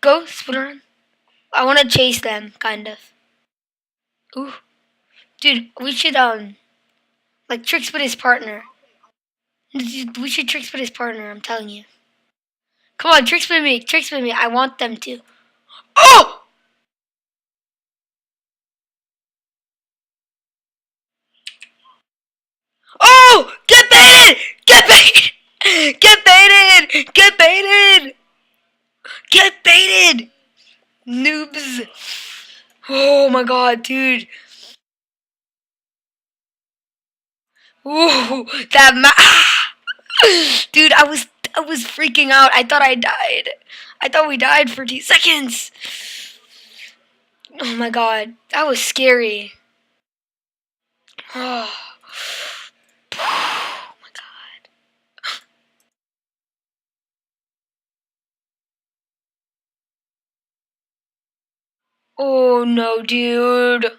Go, spin around. I want to chase them, kind of. Ooh, dude, we should like trick spin his partner. We should trick spin his partner. I'm telling you. Come on, trick spin me, trick spin me. I want them to. Oh! Oh! Get baited! Get baited! Get baited! Get baited! Get baited! Noobs! Oh my god, dude! Ooh, that dude, I was freaking out. I thought I died. I thought we died for 2 seconds. Oh my god, that was scary. Oh, oh my god. Oh no, dude.